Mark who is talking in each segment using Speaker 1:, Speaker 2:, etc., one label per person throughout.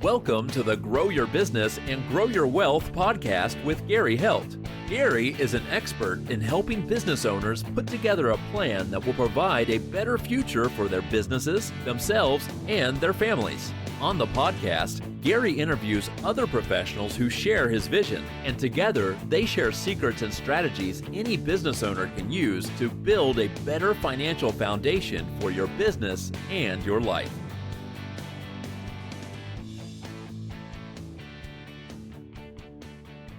Speaker 1: Welcome to the Grow Your Business and Grow Your Wealth podcast with Gary Heldt. Gary is an expert in helping business owners put together a plan that will provide a better future for their businesses, themselves, and their families. On the podcast, Gary interviews other professionals who share his vision, and together they share secrets and strategies any business owner can use to build a better financial foundation for your business and your life.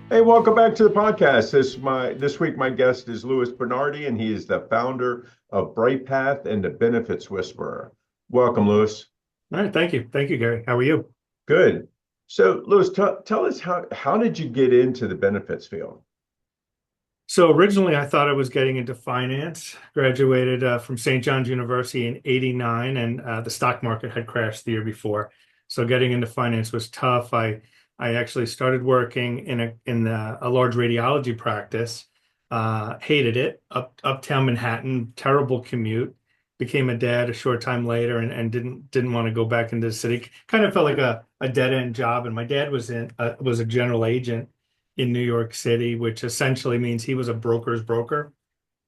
Speaker 2: Hey, welcome back to the podcast. This week, my guest is Louis Bernardi, and he is the founder of BrightPath and the Benefits Whisperer. Welcome, Louis.
Speaker 3: All right, thank you. Thank you, Gary. How are you?
Speaker 2: Good. So, Louis, tell us how did you get into the benefits field?
Speaker 3: So originally, I thought I was getting into finance. Graduated from St. John's University in '89, and the stock market had crashed the year before. So getting into finance was tough. I actually started working in a large radiology practice. Hated it. Uptown Manhattan, terrible commute. Became a dad a short time later, and didn't want to go back into the city. Kind of felt like a dead end job. And my dad was a general agent in New York City, which essentially means he was a broker's broker,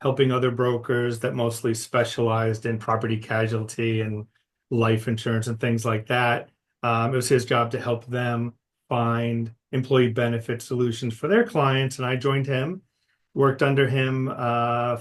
Speaker 3: helping other brokers that mostly specialized in property casualty and life insurance and things like that. It was his job to help them find employee benefit solutions for their clients, and I joined him, worked under him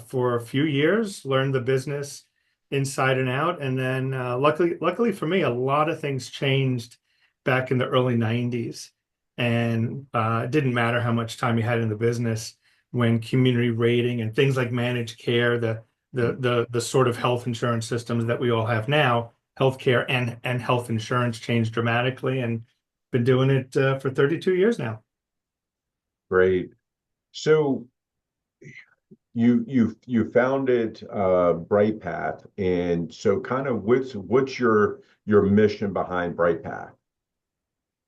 Speaker 3: for a few years, learned the business inside and out, and then luckily for me, a lot of things changed back in the early '90s, and it didn't matter how much time you had in the business when community rating and things like managed care, the sort of health insurance systems that we all have now, healthcare and health insurance changed dramatically, and been doing it for 32 years now.
Speaker 2: Great. So you founded BrightPath, and so kind of what's your mission behind BrightPath?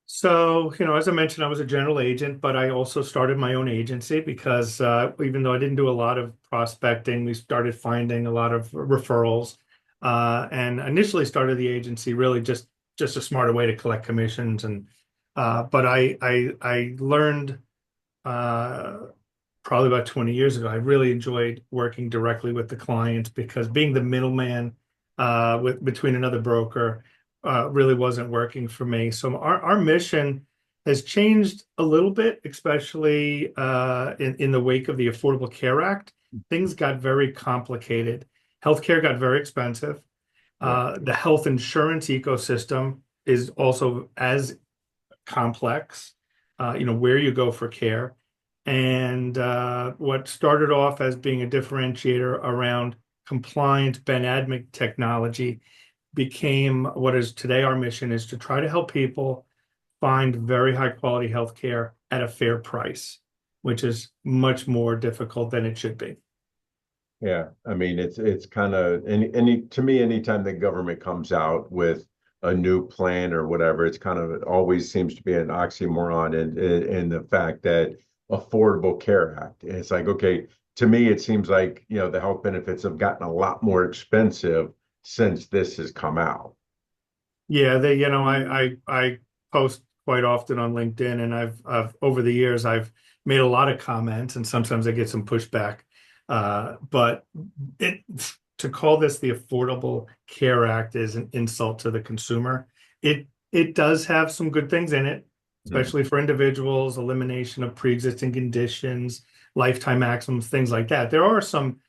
Speaker 3: So, as I mentioned, I was a general agent, but I also started my own agency because even though I didn't do a lot of prospecting, we started finding a lot of referrals, and initially started the agency really just a smarter way to collect commissions. And but I learned probably about 20 years ago, I really enjoyed working directly with the clients, because being the middleman between another broker really wasn't working for me. So our mission has changed a little bit, especially in the wake of the Affordable Care Act. Things got very complicated. Healthcare got very expensive. The health insurance ecosystem is also as complex, where you go for care. And what started off as being a differentiator around compliant Ben admin technology became what is today our mission, is to try to help people find very high quality healthcare at a fair price, which is much more difficult than it should be.
Speaker 2: Yeah, I mean, it's kind of to me, anytime the government comes out with a new plan or whatever, it always seems to be an oxymoron in the fact that Affordable Care Act. And it's like, okay, to me, it seems like, the health benefits have gotten a lot more expensive since this has come out.
Speaker 3: Yeah, I post quite often on LinkedIn, and I've over the years I've made a lot of comments, and sometimes I get some pushback. But to call this the Affordable Care Act is an insult to the consumer. It does have some good things in it, especially for individuals, elimination of pre-existing conditions, lifetime maximums, things like that. There are some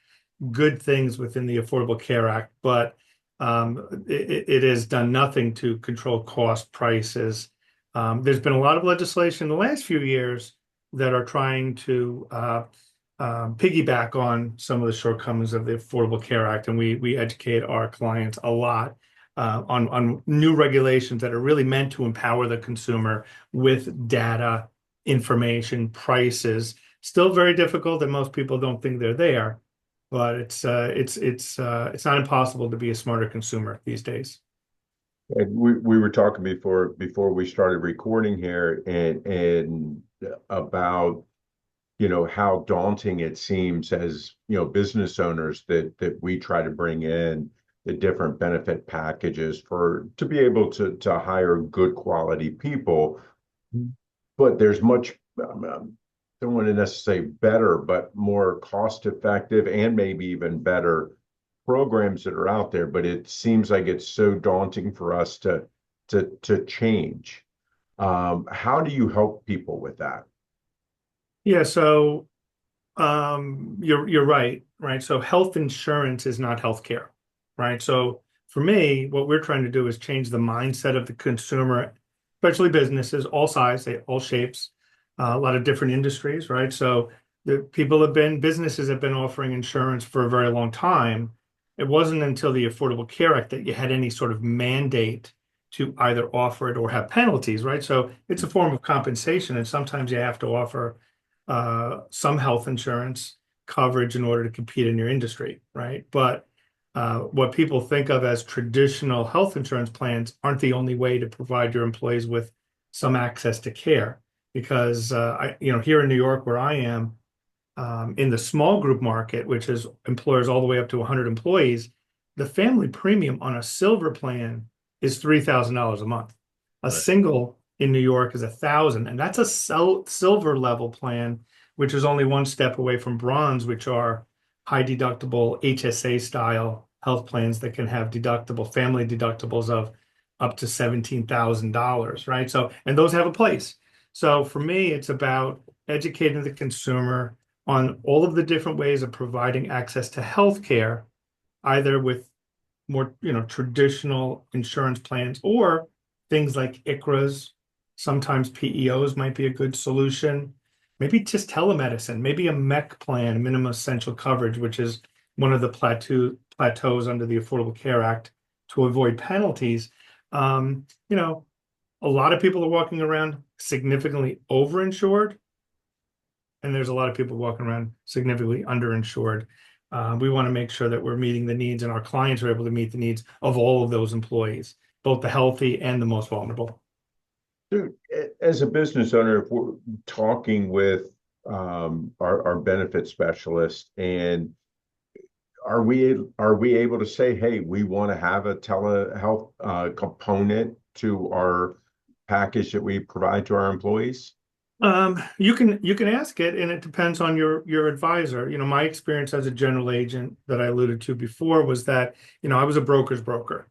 Speaker 3: good things within the Affordable Care Act, but it has done nothing to control cost prices. There's been a lot of legislation in the last few years that are trying to piggyback on some of the shortcomings of the Affordable Care Act, and we educate our clients a lot on new regulations that are really meant to empower the consumer with data, information, prices. Still very difficult, and most people don't think they're there, but it's not impossible to be a smarter consumer these days.
Speaker 2: And we were talking before we started recording here, and about how daunting it seems as business owners that we try to bring in, the different benefit packages to be able to hire good quality people. But there's much, don't want to necessarily better, but more cost effective and maybe even better programs that are out there. But it seems like it's so daunting for us to change. How do you help people with that?
Speaker 3: Yeah, so you're right, right? So health insurance is not healthcare, right? So for me, what we're trying to do is change the mindset of the consumer, especially businesses, all sizes, all shapes, a lot of different industries, right? So businesses have been offering insurance for a very long time. It wasn't until the Affordable Care Act that you had any sort of mandate to either offer it or have penalties, right? So it's a form of compensation, and sometimes you have to offer some health insurance coverage in order to compete in your industry, right? But what people think of as traditional health insurance plans aren't the only way to provide your employees with some access to care. Because here in New York, where I am, in the small group market, which is employers all the way up to 100 employees, the family premium on a silver plan is $3,000 a month. A
Speaker 2: Right.
Speaker 3: single in New York is 1,000, and that's a silver level plan, which is only one step away from bronze, which are high deductible HSA style health plans that can have family deductibles of up to $17,000, right? So, and those have a place. So for me, it's about educating the consumer on all of the different ways of providing access to health care, either with more, traditional insurance plans or things like ICRAs. Sometimes PEOs might be a good solution. Maybe just telemedicine, maybe a MEC plan, minimum essential coverage, which is one of the plateaus under the Affordable Care Act to avoid penalties. A lot of people are walking around significantly overinsured, and there's a lot of people walking around significantly underinsured. We want to make sure that we're meeting the needs and our clients are able to meet the needs of all of those employees, both the healthy and the most vulnerable.
Speaker 2: Dude, as a business owner, if we're talking with our benefit specialist, and are we able to say, hey, we want to have a telehealth component to our package that we provide to our employees?
Speaker 3: You can ask it, and it depends on your advisor. My experience as a general agent that I alluded to before was that, I was a broker's broker.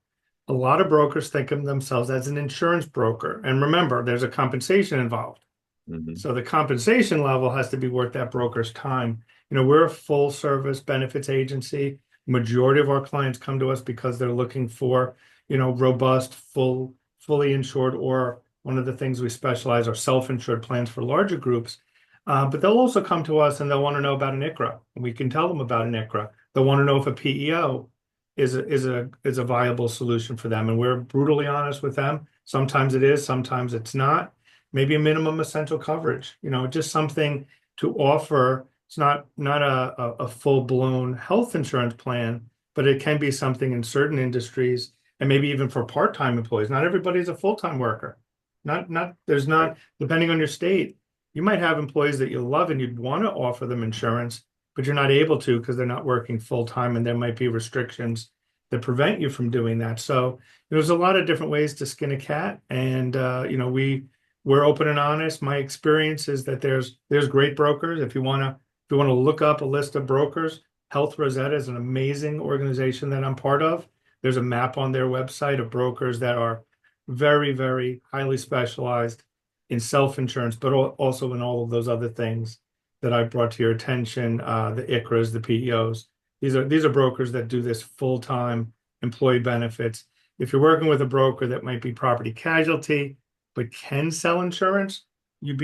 Speaker 3: A lot of brokers think of themselves as an insurance broker. And remember, there's a compensation involved.
Speaker 2: Mhm.
Speaker 3: So the compensation level has to be worth that broker's time. We're a full service benefits agency. Majority of our clients come to us because they're looking for, robust, fully insured, or one of the things we specialize are self-insured plans for larger groups. But they'll also come to us and they'll want to know about an ICRA. And we can tell them about an ICRA. They'll want to know if a PEO is a viable solution for them. And we're brutally honest with them. Sometimes it is, sometimes it's not. Maybe a minimum essential coverage, just something to offer. It's not a full-blown health insurance plan, but it can be something in certain industries and maybe even for part-time employees. Not everybody's a full-time worker. There's not, depending on your state, you might have employees that you love and you'd want to offer them insurance, but you're not able to because they're not working full-time, and there might be restrictions that prevent you from doing that. So there's a lot of different ways to skin a cat, and we're open and honest. My experience is that there's great brokers. If you want to look up a list of brokers, Health Rosetta is an amazing organization that I'm part of. There's a map on their website of brokers that are very, very highly specialized in self-insurance, but also in all of those other things that I brought to your attention, the ICRAs, the PEOs. These are brokers that do this full-time employee benefits. If you're working with a broker that might be property casualty, but can sell insurance, you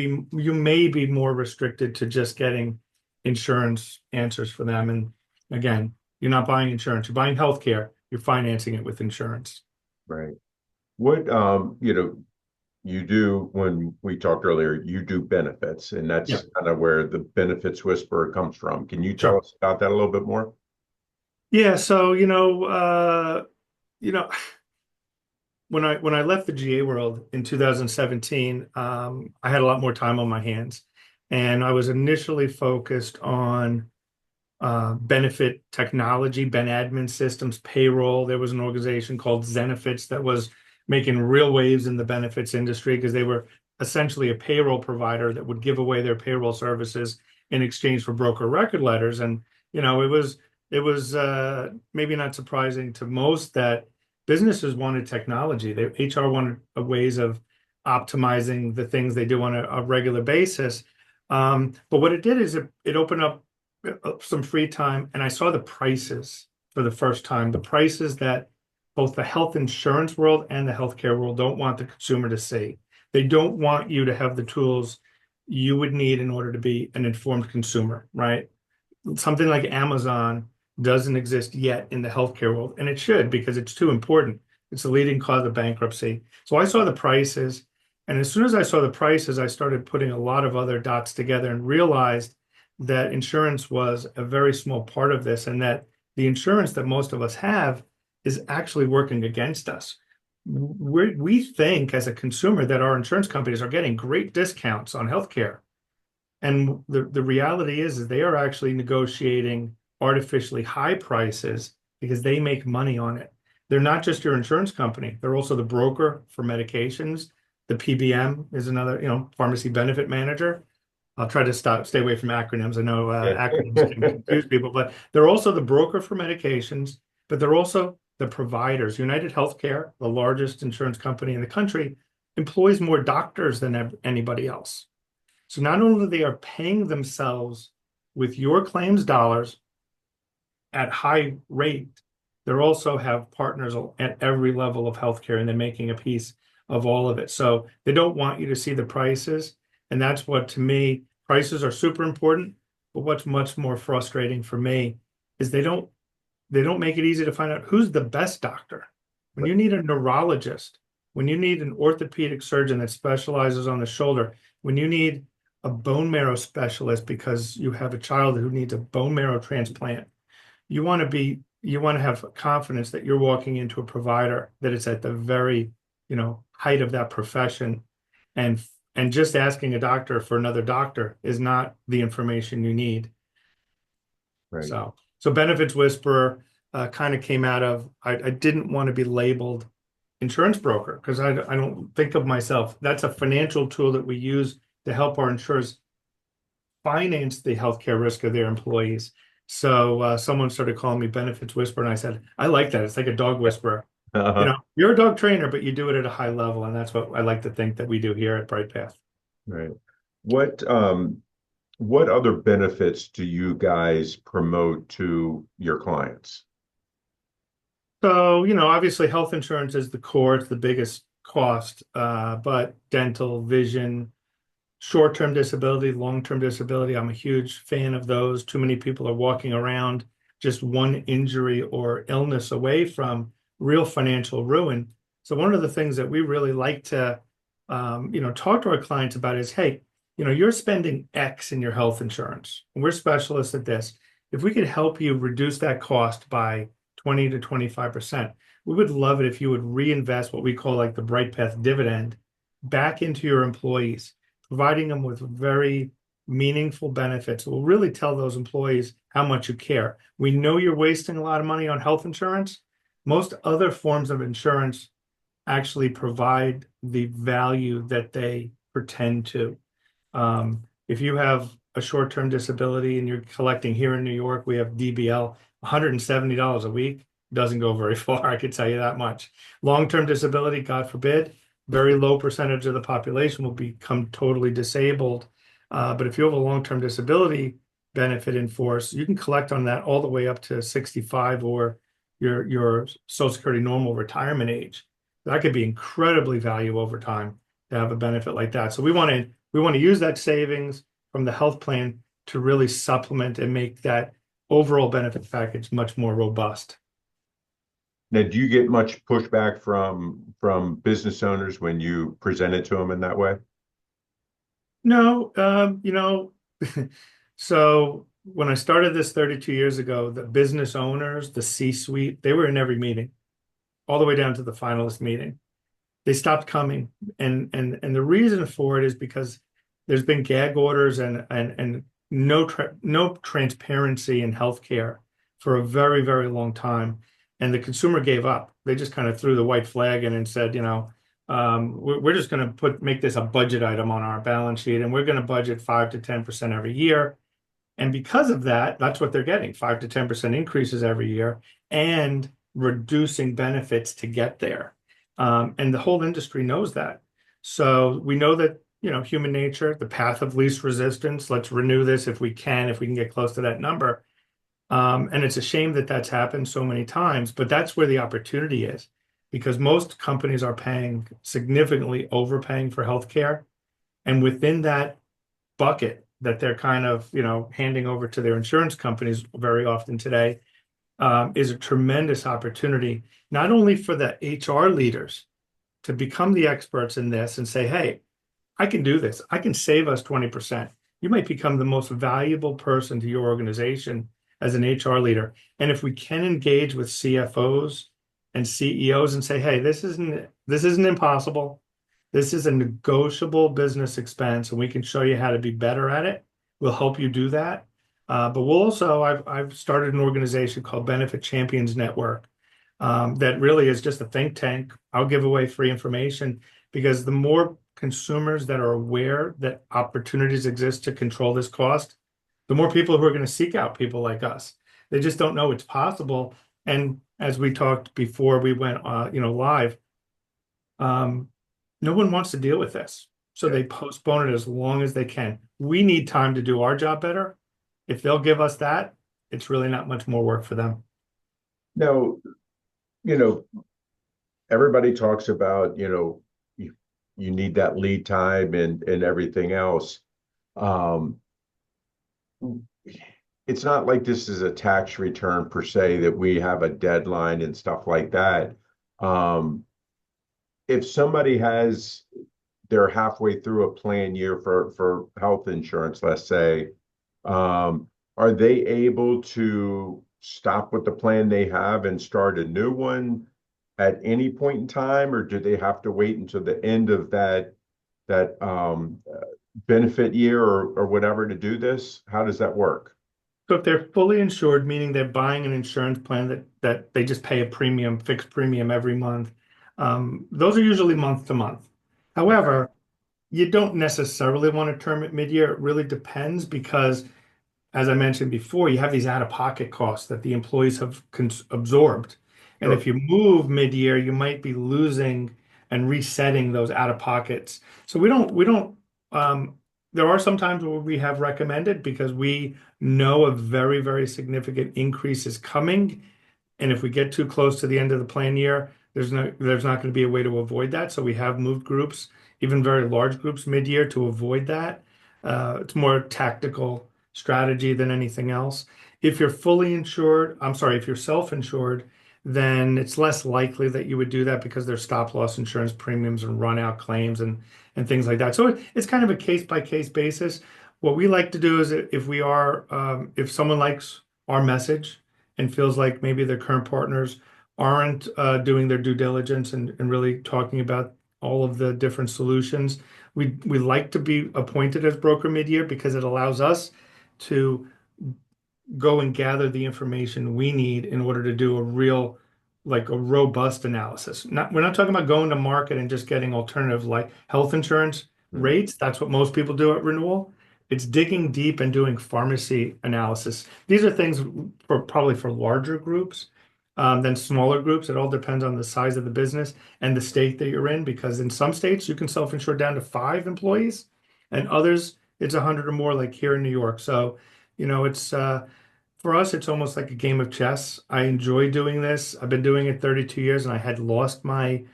Speaker 3: may be more restricted to just getting insurance answers for them. And again, you're not buying insurance, you're buying healthcare, you're financing it with insurance.
Speaker 2: Right. What you do when we talked earlier, you do benefits, and
Speaker 3: Yeah,
Speaker 2: that's kind of where the benefits whisperer comes from. Can you tell
Speaker 3: sure.
Speaker 2: us about that a little bit more?
Speaker 3: Yeah, so you know, when I left the GA world in 2017, I had a lot more time on my hands, and I was initially focused on benefit technology, Ben admin systems, payroll. There was an organization called Zenefits that was making real waves in the benefits industry because they were essentially a payroll provider that would give away their payroll services in exchange for broker record letters. And, it was maybe not surprising to most that businesses wanted technology. HR wanted ways of optimizing the things they do on a regular basis. But what it did is it opened up some free time, and I saw the prices for the first time, the prices that both the health insurance world and the healthcare world don't want the consumer to see. They don't want you to have the tools you would need in order to be an informed consumer, right? Something like Amazon doesn't exist yet in the healthcare world, and it should because it's too important. It's the leading cause of bankruptcy. So I saw the prices, and as soon as I saw the prices, I started putting a lot of other dots together and realized that insurance was a very small part of this, and that the insurance that most of us have is actually working against us. We think as a consumer that our insurance companies are getting great discounts on healthcare. And the reality is they are actually negotiating artificially high prices because they make money on it. They're not just your insurance company. They're also the broker for medications. The PBM is another, pharmacy benefit manager. I'll try to stay away from acronyms. I know acronyms can confuse people, but they're also the broker for medications, but they're also the providers. United Healthcare, the largest insurance company in the country, employs more doctors than anybody else. So not only they are paying themselves with your claims dollars at high rate, they also have partners at every level of healthcare, and they're making a piece of all of it. So they don't want you to see the prices. And that's what, to me, prices are super important. But what's much more frustrating for me is they don't make it easy to find out who's the best doctor. When you need a neurologist, when you need an orthopedic surgeon that specializes on the shoulder, when you need a bone marrow specialist because you have a child who needs a bone marrow transplant, you want to have confidence that you're walking into a provider that is at the very, height of that profession, and just asking a doctor for another doctor is not the information you need.
Speaker 2: Right.
Speaker 3: So Benefits Whisperer kind of came out of, I didn't want to be labeled insurance broker because I don't think of myself. That's a financial tool that we use to help our insurers finance the healthcare risk of their employees. So someone started calling me Benefits Whisperer, and I said, I like that. It's like a dog whisperer. You're a dog trainer, but you do it at a high level, and that's what I like to think that we do here at BrightPath.
Speaker 2: Right. What other benefits do you guys promote to your clients?
Speaker 3: So, obviously health insurance is the core, it's the biggest cost, but dental, vision, short-term disability, long-term disability, I'm a huge fan of those. Too many people are walking around just one injury or illness away from real financial ruin. So one of the things that we really like to, talk to our clients about is, hey, you're spending X in your health insurance, and we're specialists at this. If we could help you reduce that cost by 20 to 25%, we would love it if you would reinvest what we call like the BrightPath dividend back into your employees, providing them with very meaningful benefits. We'll really tell those employees how much you care. We know you're wasting a lot of money on health insurance. Most other forms of insurance actually provide the value that they pretend to. If you have a short-term disability and you're collecting here in New York, we have DBL, $170 a week doesn't go very far, I could tell you that much. Long-term disability, God forbid, very low percentage of the population will become totally disabled. But if you have a long-term disability benefit in force, you can collect on that all the way up to 65 or your Social Security normal retirement age. That could be incredibly valuable over time to have a benefit like that. So we want to use that savings from the health plan to really supplement and make that overall benefit package much more robust.
Speaker 2: Now, do you get much pushback from business owners when you present it to them in that way?
Speaker 3: No, so when I started this 32 years ago, the business owners, the C-suite, they were in every meeting, all the way down to the finalist meeting. They stopped coming, and the reason for it is because there's been gag orders and no transparency in healthcare for a very, very long time. And the consumer gave up. They just kind of threw the white flag in and said, we're just going to make this a budget item on our balance sheet, and we're going to budget 5 to 10% every year. And because of that, that's what they're getting, 5 to 10% increases every year and reducing benefits to get there. And the whole industry knows that. So we know that, human nature, the path of least resistance, let's renew this if we can get close to that number. And it's a shame that that's happened so many times, but that's where the opportunity is, because most companies are paying significantly overpaying for healthcare. And within that bucket that they're kind of, handing over to their insurance companies very often today, is a tremendous opportunity, not only for the HR leaders to become the experts in this and say, hey, I can do this. I can save us 20%. You might become the most valuable person to your organization as an HR leader. And if we can engage with CFOs and CEOs and say, hey, this isn't impossible. This is a negotiable business expense, and we can show you how to be better at it. We'll help you do that. But we'll also, I've started an organization called Benefit Champions Network, that really is just a think tank. I'll give away free information, because the more consumers that are aware that opportunities exist to control this cost, the more people who are going to seek out people like us. They just don't know it's possible. And as we talked before we went, live, no one wants to deal with this. So they postpone it as long as they can. We need time to do our job better. If they'll give us that, it's really not much more work for them.
Speaker 2: Now, everybody talks about, you need that lead time and everything else. It's not like this is a tax return per se, that we have a deadline and stuff like that. If somebody they're halfway through a plan year for health insurance, let's say, are they able to stop with the plan they have and start a new one at any point in time, or do they have to wait until the end of that benefit year or whatever to do this? How does that work?
Speaker 3: So if they're fully insured, meaning they're buying an insurance plan that they just pay a fixed premium every month, those are usually month to month. However, you don't necessarily want to term it mid-year. It really depends, because, as I mentioned before, you have these out-of-pocket costs that the employees have absorbed. And
Speaker 2: Sure.
Speaker 3: if you move mid-year, you might be losing and resetting those out-of-pockets. So there are some times where we have recommended, because we know a very, very significant increase is coming. And if we get too close to the end of the plan year, there's not going to be a way to avoid that. So we have moved groups, even very large groups, mid-year to avoid that. It's more tactical strategy than anything else. If you're if you're self-insured, then it's less likely that you would do that, because there's stop loss insurance premiums and run out claims and things like that. So it's kind of a case by case basis. What we like to do is, if someone likes our message and feels like maybe their current partners aren't doing their due diligence and really talking about all of the different solutions, we like to be appointed as broker mid-year, because it allows us to go and gather the information we need in order to do a robust analysis. We're not talking about going to market and just getting alternative like health insurance rates. That's what most people do at renewal. It's digging deep and doing pharmacy analysis. These are things probably for larger groups than smaller groups. It all depends on the size of the business and the state that you're in, because in some states you can self-insure down to 5 employees, and others it's 100 or more, like here in New York. So, it's for us, it's almost like a game of chess. I enjoy doing this. I've been doing it 32 years, and I had lost my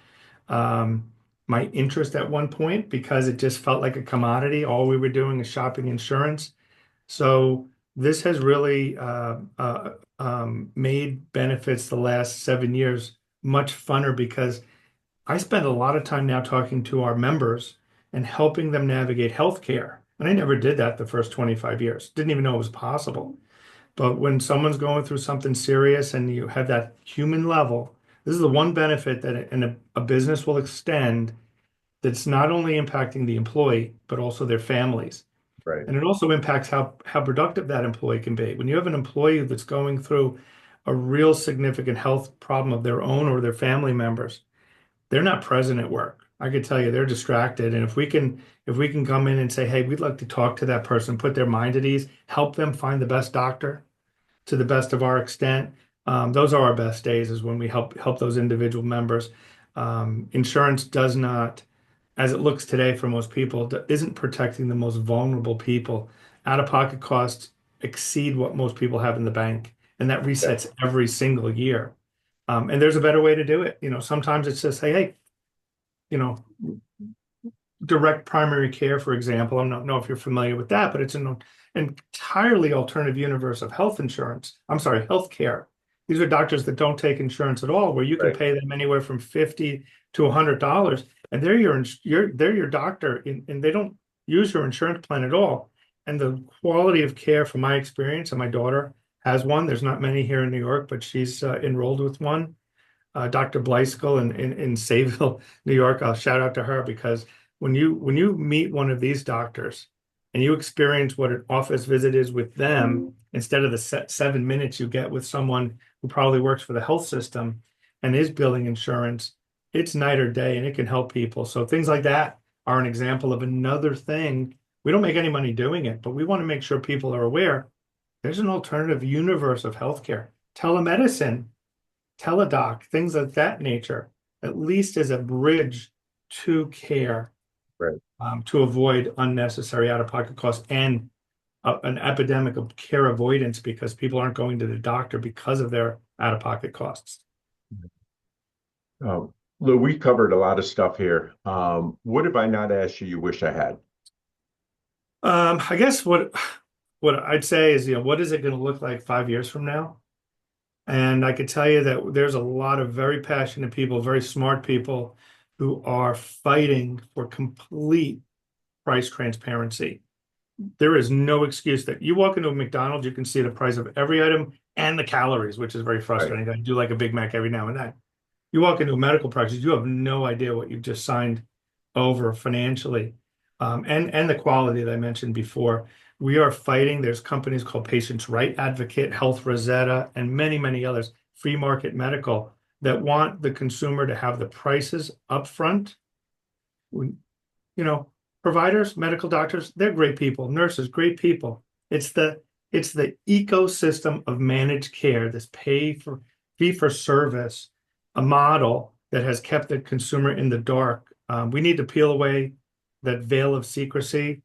Speaker 3: interest at one point, because it just felt like a commodity. All we were doing is shopping insurance. So this has really made benefits the last 7 years much funner, because I spend a lot of time now talking to our members and helping them navigate healthcare. And I never did that the first 25 years. Didn't even know it was possible. But when someone's going through something serious and you have that human level, this is the one benefit that a business will extend, that's not only impacting the employee, but also their families.
Speaker 2: Right.
Speaker 3: And it also impacts how productive that employee can be. When you have an employee that's going through a real significant health problem of their own or their family members, they're not present at work. I could tell you they're distracted. And if we can come in and say, hey, we'd like to talk to that person, put their mind at ease, help them find the best doctor to the best of our extent. Those are our best days, is when we help those individual members. Insurance does not, as it looks today for most people, isn't protecting the most vulnerable people. Out-of-pocket costs exceed what most people have in the bank, and that
Speaker 2: Yeah.
Speaker 3: resets every single year. And there's a better way to do it. Sometimes it's just say, hey, you know, direct primary care, for example. I don't know if you're familiar with that, but it's an entirely alternative universe of health insurance. I'm sorry, healthcare. These are doctors that don't take insurance at all, where you can
Speaker 2: Right.
Speaker 3: pay them anywhere from $50 to $100, and they're your doctor, and they don't use your insurance plan at all. And the quality of care, from my experience, and my daughter has one. There's not many here in New York, but she's enrolled with one. Dr. Blyskill in Sayville, New York. I'll shout out to her, because when you meet one of these doctors and you experience what an office visit is with them, instead of the 7 minutes you get with someone who probably works for the health system and is billing insurance, it's night or day, and it can help people. So things like that are an example of another thing. We don't make any money doing it, but we want to make sure people are aware there's an alternative universe of healthcare. Telemedicine, teledoc, things of that nature, at least as a bridge to care,
Speaker 2: Right.
Speaker 3: to avoid unnecessary out-of-pocket costs and an epidemic of care avoidance, because people aren't going to the doctor because of their out-of-pocket costs.
Speaker 2: Lou, we covered a lot of stuff here. What have I not asked you you wish I had?
Speaker 3: I guess what I'd say is, what is it going to look like 5 years from now? And I could tell you that there's a lot of very passionate people, very smart people, who are fighting for complete price transparency. There is no excuse that you walk into a McDonald's, you can see the price of every item and the calories, which is very frustrating. Right. I do like a Big Mac every now and then. You walk into a medical practice, you have no idea what you've just signed over financially. And the quality that I mentioned before. We are fighting. There's companies called Patients' Right Advocate, Health Rosetta, and many, many others, Free Market Medical, that want the consumer to have the prices up front. Providers, medical doctors, they're great people. Nurses, great people. It's the ecosystem of managed care, this fee for service, a model that has kept the consumer in the dark. We need to peel away that veil of secrecy.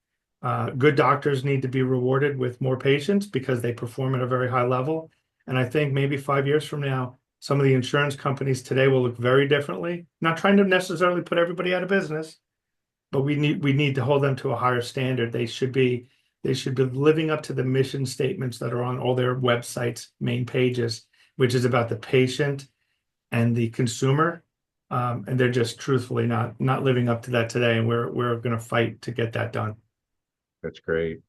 Speaker 3: Good doctors need to be rewarded with more patients because they perform at a very high level. And I think maybe 5 years from now, some of the insurance companies today will look very differently. Not trying to necessarily put everybody out of business, but we need to hold them to a higher standard. They should be living up to the mission statements that are on all their websites, main pages, which is about the patient and the consumer. And they're just truthfully not living up to that today. And we're going to fight to get that done.
Speaker 2: That's great.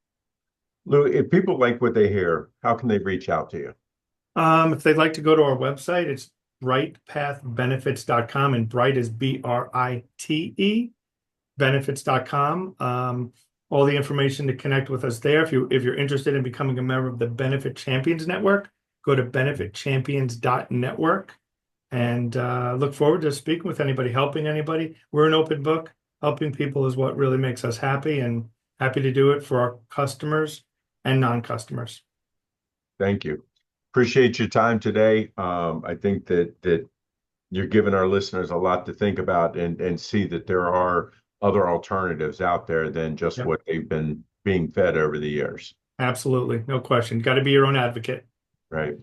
Speaker 2: Lou, if people like what they hear, how can they reach out to you?
Speaker 3: If they'd like to go to our website, it's brightpathbenefits.com, and Bright is BRITE, benefits.com. All the information to connect with us there. If you're interested in becoming a member of the Benefit Champions Network, go to benefitchampions.network, and look forward to speaking with anybody, helping anybody. We're an open book. Helping people is what really makes us happy, and happy to do it for our customers and non-customers.
Speaker 2: Thank you. Appreciate your time today. I think that you're giving our listeners a lot to think about, and see that there are other alternatives out there than just what they've been being fed over the years.
Speaker 3: Absolutely. No question. Got to be your own advocate.
Speaker 2: Right.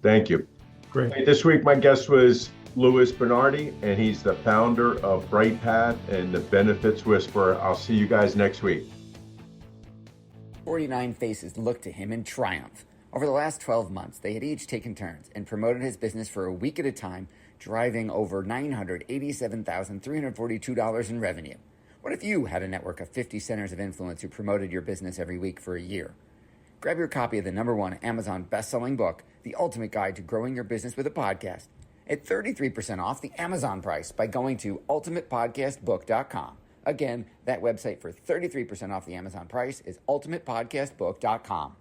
Speaker 2: Thank you.
Speaker 3: Great.
Speaker 2: Hey, this week, my guest was Louis Bernardi, and he's the founder of Bright Path and the Benefits Whisperer. I'll see you guys next week.
Speaker 4: 49 faces looked to him in triumph. Over the last 12 months, they had each taken turns and promoted his business for a week at a time, driving over $987,342 in revenue. What if you had a network of 50 centers of influence who promoted your business every week for a year? Grab your copy of the #1 Amazon best-selling book, The Ultimate Guide to Growing Your Business with a Podcast, at 33% off the Amazon price by going to ultimatepodcastbook.com. Again, that website for 33% off the Amazon price is ultimatepodcastbook.com.